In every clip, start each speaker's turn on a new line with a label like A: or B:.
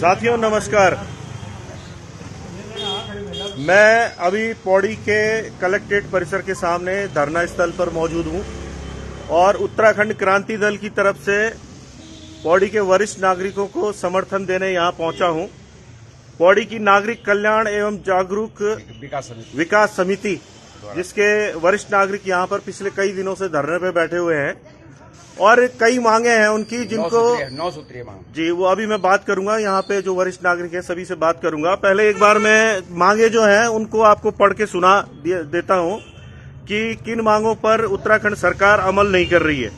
A: साथियों नमस्कार। मैं अभी पौड़ी के कलेक्ट्रेट परिसर के सामने धरना स्थल पर मौजूद हूं और उत्तराखंड क्रांति दल की तरफ से पौड़ी के वरिष्ठ नागरिकों को समर्थन देने यहां पहुंचा हूं। पौड़ी की नागरिक कल्याण एवं जागरूक विकास समिति, जिसके वरिष्ठ नागरिक यहां पर पिछले कई दिनों से धरने पे बैठे हुए हैं और कई मांगे हैं उनकी, जिनको
B: 9 सूत्रीय मांग
A: जी वो अभी मैं बात करूंगा। यहाँ पे जो वरिष्ठ नागरिक हैं सभी से बात करूंगा। पहले एक बार मैं मांगे जो हैं उनको आपको पढ़ के सुना देता हूँ कि किन मांगों पर उत्तराखंड सरकार अमल नहीं कर रही है।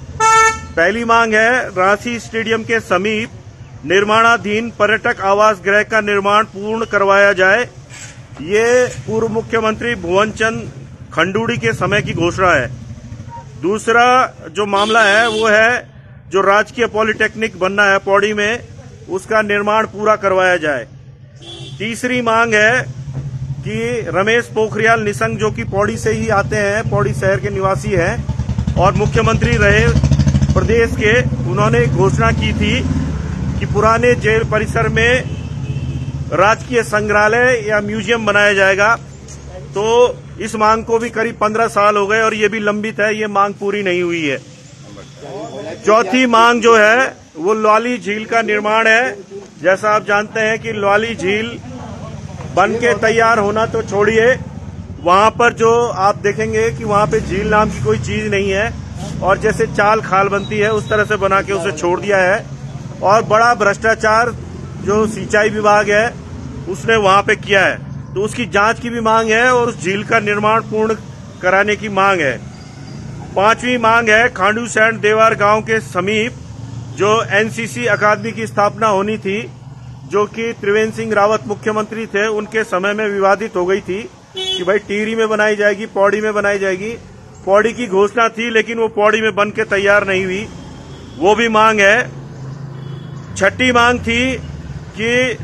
A: पहली मांग है, रांची स्टेडियम के समीप निर्माणाधीन पर्यटक आवास गृह का निर्माण पूर्ण करवाया जाए। ये पूर्व मुख्यमंत्री भुवन चंद खंडूड़ी के समय की घोषणा है। दूसरा जो मामला है वो है जो राजकीय पॉलिटेक्निक बनना है पौड़ी में, उसका निर्माण पूरा करवाया जाए। तीसरी मांग है कि रमेश पोखरियाल निशंक, जो कि पौड़ी से ही आते हैं, पौड़ी शहर के निवासी हैं और मुख्यमंत्री रहे प्रदेश के, उन्होंने घोषणा की थी कि पुराने जेल परिसर में राजकीय संग्रहालय या म्यूजियम बनाया जाएगा। तो इस मांग को भी करीब 15 साल हो गए और ये भी लंबित है, ये मांग पूरी नहीं हुई है। चौथी मांग जो है वो लौली झील का निर्माण है। जैसा आप जानते हैं कि लौली झील बन के तैयार होना तो छोड़िए, वहां पर जो आप देखेंगे कि वहां पे झील नाम की कोई चीज नहीं है और जैसे चाल खाल बनती है उस तरह से बना के उसे छोड़ दिया है और बड़ा भ्रष्टाचार जो सिंचाई विभाग है उसने वहां पे किया है। तो उसकी जांच की भी मांग है और उस झील का निर्माण पूर्ण कराने की मांग है। पांचवी मांग है, खांडू सैंड देवार गांव के समीप जो एनसीसी अकादमी की स्थापना होनी थी, जो कि त्रिवेंद्र सिंह रावत मुख्यमंत्री थे, उनके समय में विवादित हो गई थी कि भाई टिहरी में बनाई जाएगी, पौड़ी में बनाई जाएगी। पौड़ी की घोषणा थी लेकिन वो पौड़ी में बन के तैयार नहीं हुई, वो भी मांग है। छठी मांग थी कि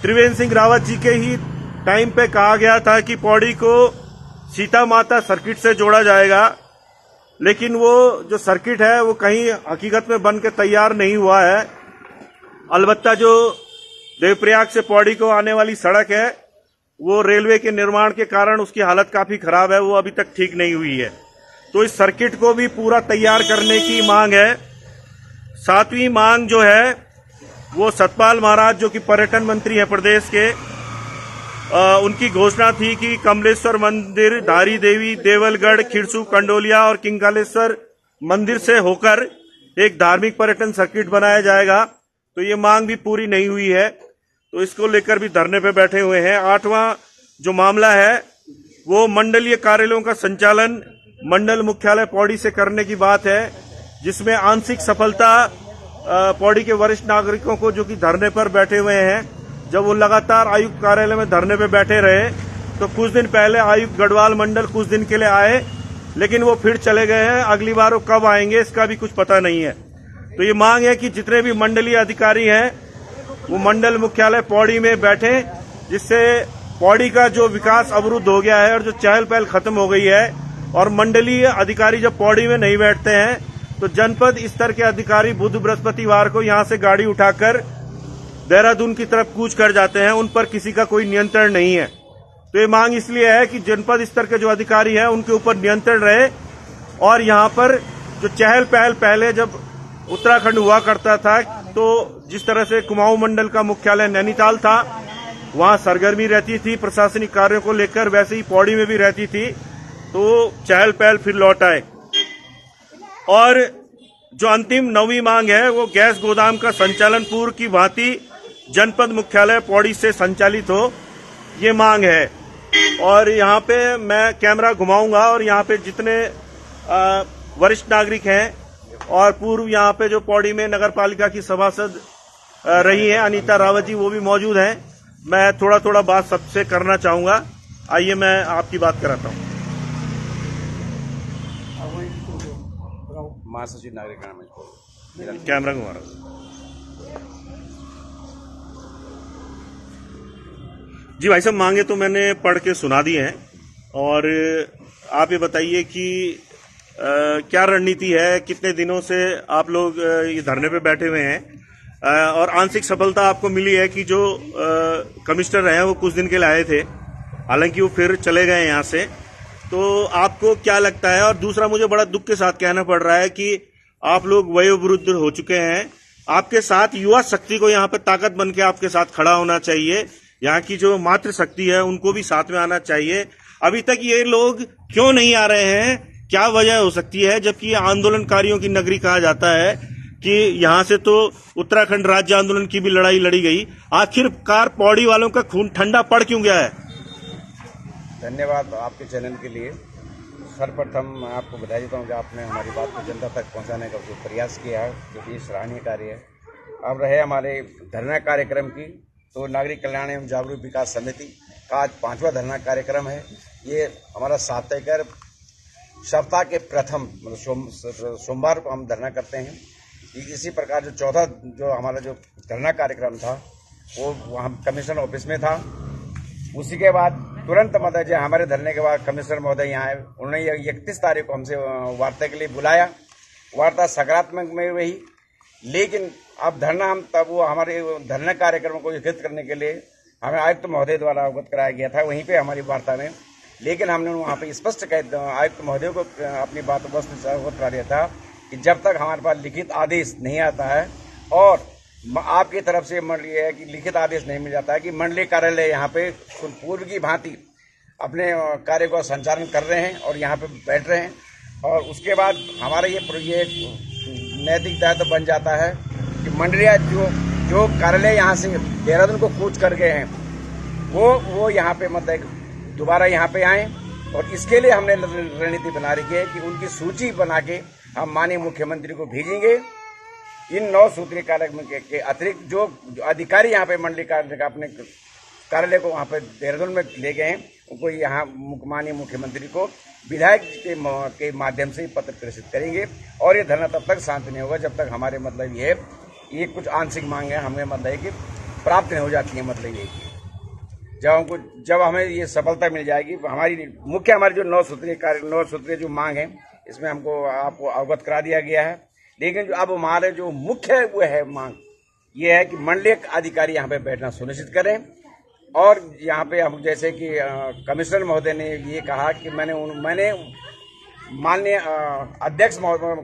A: त्रिवेंद्र सिंह रावत जी के ही टाइम पे कहा गया था कि पौड़ी को सीता माता सर्किट से जोड़ा जाएगा, लेकिन वो जो सर्किट है वो कहीं हकीकत में बन के तैयार नहीं हुआ है। अलबत्ता जो देवप्रयाग से पौड़ी को आने वाली सड़क है वो रेलवे के निर्माण के कारण उसकी हालत काफी खराब है, वो अभी तक ठीक नहीं हुई है। तो इस सर्किट को भी पूरा तैयार करने की मांग है। सातवीं मांग जो है वो सतपाल महाराज, जो कि पर्यटन मंत्री हैं प्रदेश के, उनकी घोषणा थी कि कमलेश्वर मंदिर, धारी देवी, देवलगढ़, खिरसू, कंडोलिया और किंकालेश्वर मंदिर से होकर एक धार्मिक पर्यटन सर्किट बनाया जाएगा। तो ये मांग भी पूरी नहीं हुई है, तो इसको लेकर भी धरने पे बैठे हुए हैं। आठवां जो मामला है वो मंडलीय कार्यालयों का संचालन मंडल मुख्यालय पौड़ी से करने की बात है, जिसमें आंशिक सफलता पौड़ी के वरिष्ठ नागरिकों को, जो कि धरने पर बैठे हुए हैं, जब वो लगातार आयुक्त कार्यालय में धरने पे बैठे रहे तो कुछ दिन पहले आयुक्त गढ़वाल मंडल कुछ दिन के लिए आए, लेकिन वो फिर चले गए हैं। अगली बार वो कब आएंगे इसका भी कुछ पता नहीं है। तो ये मांग है कि जितने भी मंडलीय अधिकारी हैं वो मंडल मुख्यालय पौड़ी में बैठे, जिससे पौड़ी का जो विकास अवरुद्ध हो गया है और जो चहल पहल खत्म हो गई है। और मंडलीय अधिकारी जब पौड़ी में नहीं बैठते हैं तो जनपद स्तर के अधिकारी बुध बृहस्पतिवार को यहां से गाड़ी उठाकर देहरादून की तरफ कूच कर जाते हैं, उन पर किसी का कोई नियंत्रण नहीं है। तो ये मांग इसलिए है कि जनपद स्तर के जो अधिकारी हैं उनके ऊपर नियंत्रण रहे और यहां पर जो चहल पहल पहले जब उत्तराखंड हुआ करता था, तो जिस तरह से कुमाऊं मंडल का मुख्यालय नैनीताल था, वहां सरगर्मी रहती थी प्रशासनिक कार्यों को लेकर, वैसे ही पौड़ी में भी रहती थी। तो चहल पहल फिर लौट आए। और जो अंतिम 9वीं मांग है वो गैस गोदाम का संचालन पूर्व की भांति जनपद मुख्यालय पौड़ी से संचालित हो, ये मांग है। और यहाँ पे मैं कैमरा घुमाऊंगा और यहाँ पे जितने वरिष्ठ नागरिक हैं और पूर्व यहाँ पे जो पौड़ी में नगर पालिका की सभासद रही हैं अनीता रावत जी, वो भी मौजूद हैं। मैं थोड़ा थोड़ा बात सबसे करना चाहूंगा। आइए मैं आपकी बात कराता हूँ।
B: महासचिव नागरिक
A: कैमरा घुमा रहा। जी भाई साहब, मांगे तो मैंने पढ़ के सुना दी हैं और आप ये बताइए कि क्या रणनीति है, कितने दिनों से आप लोग ये धरने पे बैठे हुए हैं और आंशिक सफलता आपको मिली है कि जो कमिश्नर रहे हैं वो कुछ दिन के लिए आए थे, हालांकि वो फिर चले गए यहाँ से। तो आपको क्या लगता है? और दूसरा, मुझे बड़ा दुख के साथ कहना पड़ रहा है कि आप लोग वयोवृद्ध हो चुके हैं, आपके साथ युवा शक्ति को यहाँ पे ताकत बन के आपके साथ खड़ा होना चाहिए। यहाँ की जो मातृ शक्ति है उनको भी साथ में आना चाहिए। अभी तक ये लोग क्यों नहीं आ रहे हैं? क्या वजह हो सकती है? जबकि आंदोलनकारियों की नगरी कहा जाता है कि यहाँ से तो उत्तराखंड राज्य आंदोलन की भी लड़ाई लड़ी गई। आखिरकार पौड़ी वालों का खून ठंडा पड़ क्यों गया है?
B: धन्यवाद आपके चैनल के लिए। सर्वप्रथम मैं आपको बधाई देता हूँ कि आपने हमारी बात को जनता तक पहुँचाने का जो प्रयास किया है, जो कि सराहनीय कार्य है। अब रहे हमारे धरना कार्यक्रम की, तो नागरिक कल्याण एवं जागरूक विकास समिति का आज 5वां धरना कार्यक्रम है। ये हमारा साप्ताहिक सप्ताह के प्रथम सोमवार को हम धरना करते हैं। इसी प्रकार जो चौथा जो हमारा जो धरना कार्यक्रम था वो हम कमिश्नर ऑफिस में था। उसी के बाद तुरंत मतलब जो हमारे धरने के बाद कमिश्नर महोदय यहाँ आए, उन्होंने 31 तारीख को हमसे वार्ता के लिए बुलाया। वार्ता सकारात्मक में रही, लेकिन अब धरना हम तब वो हमारे धरना कार्यक्रम को स्थित करने के लिए हमें आयुक्त महोदय द्वारा अवगत कराया गया था वहीं पे हमारी वार्ता में। लेकिन हमने वहाँ पे स्पष्ट कह आयुक्त महोदय को अपनी बात अवगत करा दिया था कि जब तक हमारे पास लिखित आदेश नहीं आता है और आपकी तरफ से ये है कि लिखित आदेश नहीं मिल जाता है कि मंडलीय कार्यालय यहाँ पे पूर्व की भांति अपने कार्य को संचालन कर रहे हैं और यहाँ पे बैठ रहे हैं, और उसके बाद हमारा ये नैतिक दायित्व बन जाता है कि मंडलीय जो कार्यालय यहाँ से देहरादून को कूच कर गए हैं वो यहाँ पे मतलब दोबारा यहाँ पे आए। और इसके लिए हमने रणनीति बना रखी है कि उनकी सूची बना के हम माननीय मुख्यमंत्री को भेजेंगे। इन 9 सूत्रीय कार्यक्रम के अतिरिक्त जो अधिकारी यहाँ पे मंडलीय कार्यालय का अपने कार्यालय को वहाँ पे देहरादून में ले गए हैं, उनको यहाँ माननीय मुख्यमंत्री को विधायक के माध्यम से पत्र प्रेषित करेंगे। और ये धरना तब तक शांत नहीं होगा जब तक हमारे मतलब ये कुछ आंशिक मांगे हमें मतलब है कि प्राप्त नहीं हो जाती है। मतलब ये जब हमें ये सफलता मिल जाएगी, हमारी जो 9 सूत्रीय जो मांग है, इसमें हमको आपको अवगत करा दिया गया है। लेकिन अब हमारे जो मुख्य वो है मांग ये है कि मंडलीय अधिकारी यहाँ पे बैठना सुनिश्चित करें। और यहाँ पे हम जैसे कि कमिश्नर महोदय ने ये कहा कि मैंने माननीय अध्यक्ष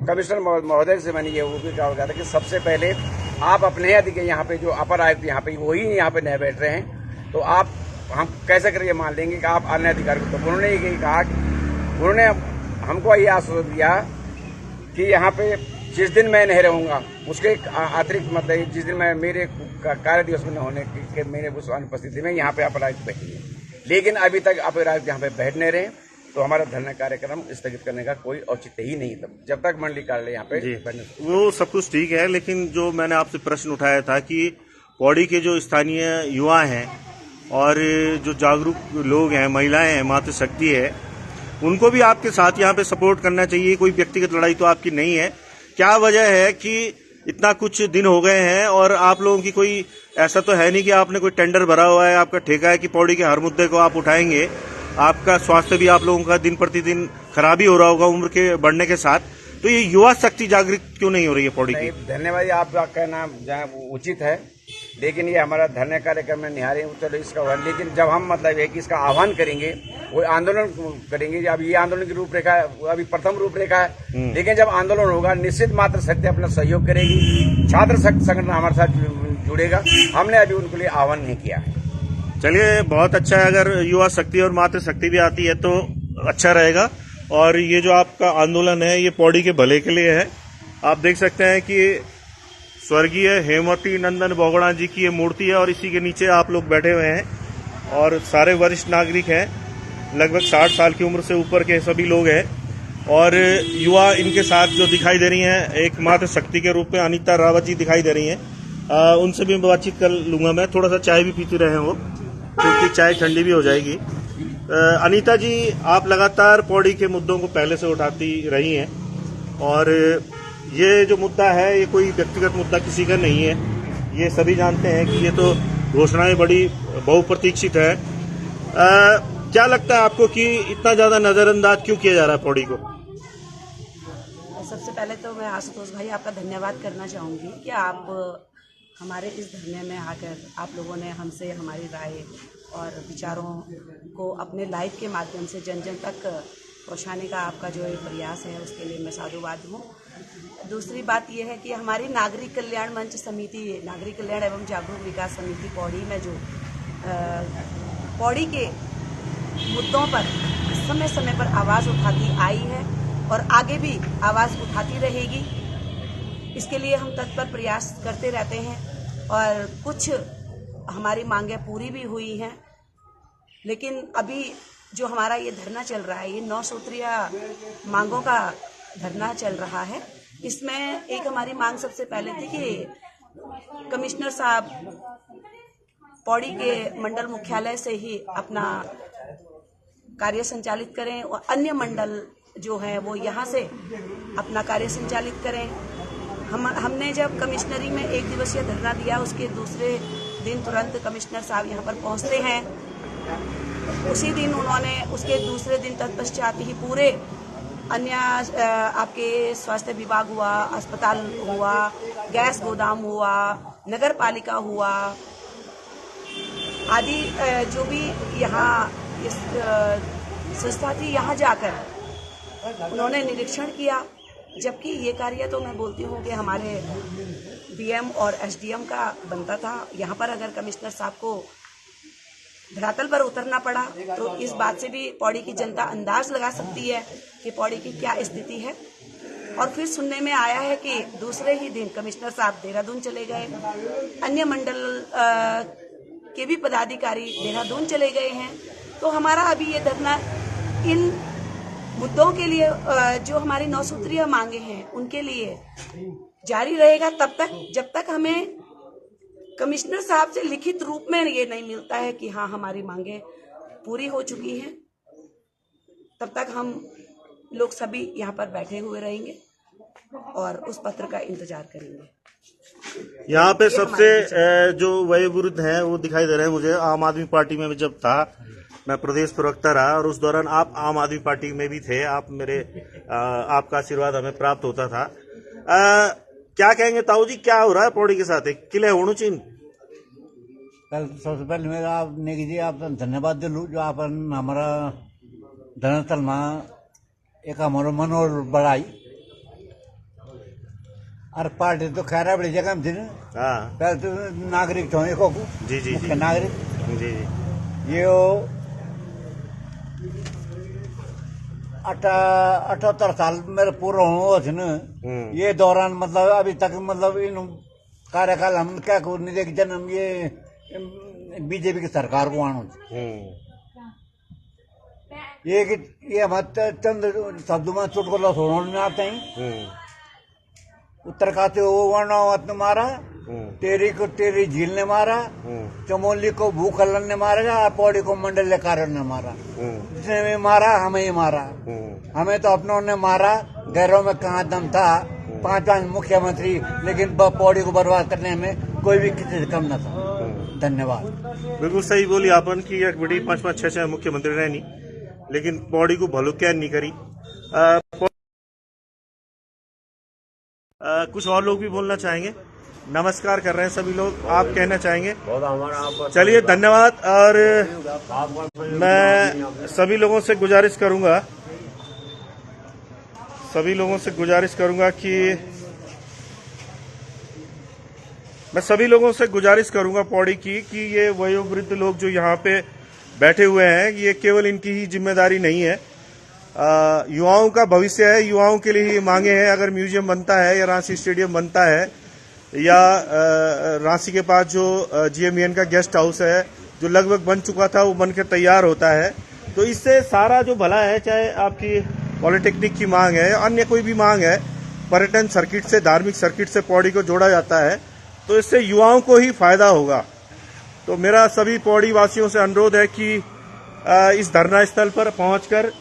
B: कमिश्नर महोदय से मैंने ये वो भी कहा था कि सबसे पहले आप अपने अधिकारी यहाँ पे जो अपर आयुक्त यहाँ पे वही यहाँ पे नहीं बैठ रहे हैं, तो हम कैसे करके मान लेंगे कि आप अन्य अधिकारी को। तो उन्होंने ये कहा कि उन्होंने हमको ये आश्वासन दिया कि यहाँ पे जिस दिन मैं नहीं रहूंगा उसके अतिरिक्त मतलब जिस दिन मैं मेरे कार्य दिवस में न होने के मेरे उस अनुपस्थिति में यहाँ पे अपर आयुक्त बैठेंगे। लेकिन अभी तक अपर आयुक्त यहाँ पे बैठ नहीं रहे, तो हमारा धरना कार्यक्रम स्थगित करने का कोई औचित्य ही नहीं तब जब तक मंडलीय कार्यालय यहाँ पे बैठने।
A: वो सब कुछ ठीक है, लेकिन जो मैंने आपसे प्रश्न उठाया था कि पौड़ी के जो स्थानीय युवा हैं और जो जागरूक लोग हैं, महिलाएं हैं, मातृ शक्ति है, उनको भी आपके साथ यहाँ पे सपोर्ट करना चाहिए। कोई व्यक्तिगत लड़ाई तो आपकी नहीं है। क्या वजह है कि इतना कुछ दिन हो गए हैं और आप लोगों की कोई ऐसा तो है नहीं कि आपने कोई टेंडर भरा हुआ है, आपका ठेका है कि पौड़ी के हर मुद्दे को आप उठाएंगे? आपका स्वास्थ्य भी आप लोगों का दिन प्रतिदिन खराबी हो रहा होगा उम्र के बढ़ने के साथ, तो ये युवा शक्ति जागृत क्यों नहीं हो रही है पौड़ी की?
B: धन्यवाद, आपका कहना उचित है, लेकिन ये हमारा धरना कार्यक्रम में निहारे चलो इसका। लेकिन जब हम मतलब है कि इसका आह्वान करेंगे, वो आंदोलन करेंगे। अब ये आंदोलन की रूपरेखा अभी प्रथम रूपरेखा है, लेकिन जब आंदोलन होगा निश्चित मात्र शक्ति अपना सहयोग करेगी, छात्र संगठन हमारे साथ जुड़ेगा। हमने अभी उनके लिए आह्वान नहीं किया है।
A: चलिए, बहुत अच्छा है। अगर युवा शक्ति और मातृ शक्ति भी आती है तो अच्छा रहेगा। और ये जो आपका आंदोलन है ये पौड़ी के भले के लिए है। आप देख सकते हैं कि स्वर्गीय हेमवती नंदन बोगड़ा जी की ये मूर्ति है और इसी के नीचे आप लोग बैठे हुए हैं और सारे वरिष्ठ नागरिक हैं, लगभग 60 साल की उम्र से ऊपर के सभी लोग हैं। और युवा इनके साथ जो दिखाई दे रही हैं, एक मातृ शक्ति के रूप में अनीता रावत जी दिखाई दे रही हैं। उनसे भी बातचीत कर लूंगा मैं। थोड़ा सा चाय भी पीते रहे हैं वो, क्योंकि चाय ठंडी भी हो जाएगी। अनीता जी, आप लगातार पौड़ी के मुद्दों को पहले से उठाती रही हैं और ये जो मुद्दा है ये कोई व्यक्तिगत मुद्दा किसी का नहीं है, ये सभी जानते हैं कि ये तो घोषणाएं बड़ी बहुप्रतीक्षित है। क्या लगता है आपको कि इतना ज्यादा नजरअंदाज क्यों किया जा रहा है पौड़ी को?
C: सबसे पहले तो मैं आशुतोष भाई आपका धन्यवाद करना चाहूंगी कि आप हमारे इस धरने में आकर आप लोगों ने हमसे हमारी राय और विचारों को अपने लाइव के माध्यम से जन जन तक पहुंचाने का आपका जो ये प्रयास है उसके लिए मैं साधुवाद हूँ। दूसरी बात यह है कि हमारी नागरिक कल्याण मंच समिति, नागरिक कल्याण एवं जागरूक विकास समिति पौड़ी में जो पौड़ी के मुद्दों पर समय समय पर आवाज़ उठाती आई है और आगे भी आवाज़ उठाती रहेगी। इसके लिए हम तत्पर प्रयास करते रहते हैं और कुछ हमारी मांगें पूरी भी हुई हैं, लेकिन अभी जो हमारा ये धरना चल रहा है, ये 9 सूत्रीय मांगों का धरना चल रहा है। इसमें एक हमारी मांग सबसे पहले थी कि कमिश्नर साहब पौड़ी के मंडल मुख्यालय से ही अपना कार्य संचालित करें और अन्य मंडल जो है वो यहाँ से अपना कार्य संचालित करें। हमने जब कमिश्नरी में 1 दिवसीय धरना दिया, उसके दूसरे दिन तुरंत कमिश्नर साहब यहाँ पर पहुँचते हैं। उसी दिन उन्होंने उसके दूसरे दिन तत्पश्चात ही पूरे अन्य आपके स्वास्थ्य विभाग हुआ, अस्पताल हुआ, गैस गोदाम हुआ, नगर पालिका हुआ आदि जो भी यहाँ इस संस्था थी, यहाँ जाकर उन्होंने निरीक्षण किया। जबकि ये कार्य तो मैं बोलती हूँ कि हमारे डीएम और एसडीएम का बनता था। यहाँ पर अगर कमिश्नर साहब को धरातल पर उतरना पड़ा तो इस बात से भी पौड़ी की जनता अंदाज लगा सकती है कि पौड़ी की क्या स्थिति है। और फिर सुनने में आया है कि दूसरे ही दिन कमिश्नर साहब देहरादून चले गए, अन्य मंडल के भी पदाधिकारी देहरादून चले गए हैं। तो हमारा अभी ये धरना इन मुद्दों के लिए जो हमारी 9 सूत्रीय मांगे हैं उनके लिए जारी रहेगा तब तक जब तक हमें कमिश्नर साहब से लिखित रूप में ये नहीं मिलता है कि हाँ हमारी मांगे पूरी हो चुकी हैं। तब तक हम लोग सभी यहाँ पर बैठे हुए रहेंगे और उस पत्र का इंतजार करेंगे।
A: यहाँ पे सबसे जो वयोवृद्ध हैं वो दिखाई दे रहे हैं मुझे। आम आदमी पार्टी में जब था, मैं प्रदेश प्रवक्ता रहा और उस दौरान आप आम आदमी पार्टी में भी थे। आपका आशीर्वाद हमें प्राप्त होता था। क्या कहेंगे ताऊ जी, क्या हो रहा है पौड़ी के साथ? किले होना चाहिए।
D: कल सबसे पहले मेरा आप नेगी जी आप धन्यवाद दिलू जो आप हमारा धनतल में एक हमारा मनोर बढ़ाई और पार्टी तो खैर बड़ी जगह में थी ना। पहले तो नागरिक थे एक
A: जी जी जी
D: नागरिक
A: जी जी
D: ये 78 साल मेरे पूरा हुआ थे ना। ये दौरान मतलब अभी तक मतलब इन कार्यकाल हम क्या नहीं देख जन्म ये बीजेपी की सरकार को आना ये हमारे चंद शब्द में चुटकुला सुनाने में आते हैं। उत्तर खाते वो वर्ण मारा, तेरी को तेरी झील ने मारा, चमोली को भूखलन ने मारा, पौड़ी को मंडल कारण ने मारा। जिसने भी मारा हमें ही मारा। हमें तो अपनों ने मारा, गैरों में कहाँ दम था। 5 मुख्यमंत्री, लेकिन पौड़ी को बर्बाद करने में कोई भी किसी से कम न था। धन्यवाद।
A: बिल्कुल सही बोली आपन की एक बड़ी 5-5, 6-6 मुख्यमंत्री रहनी, लेकिन पौड़ी को भलो क्या नहीं करी। कुछ और लोग भी बोलना चाहेंगे। नमस्कार कर रहे हैं सभी लोग, आप कहना चाहेंगे? चलिए धन्यवाद। और मैं सभी लोगों से गुजारिश करूंगा पौड़ी की कि ये वयोवृद्ध लोग जो यहाँ पे बैठे हुए हैं, ये केवल इनकी ही जिम्मेदारी नहीं है। युवाओं का भविष्य है, युवाओं के लिए ही मांगे हैं। अगर म्यूजियम बनता है या रांची स्टेडियम बनता है या रांची के पास जो GMEN का गेस्ट हाउस है जो लगभग बन चुका था वो बन के तैयार होता है, तो इससे सारा जो भला है, चाहे आपकी पॉलिटेक्निक की मांग है, अन्य कोई भी मांग है, पर्यटन सर्किट से, धार्मिक सर्किट से पौड़ी को जोड़ा जाता है, तो इससे युवाओं को ही फायदा होगा। तो मेरा सभी पौड़ी वासियों से अनुरोध है कि इस धरना स्थल पर पहुंचकर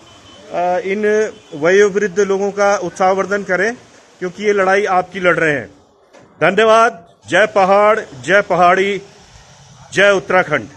A: इन वयोवृद्ध लोगों का उत्साहवर्धन करें, क्योंकि ये लड़ाई आपकी लड़ रहे हैं। धन्यवाद। जय पहाड़, जय पहाड़ी, जय उत्तराखंड।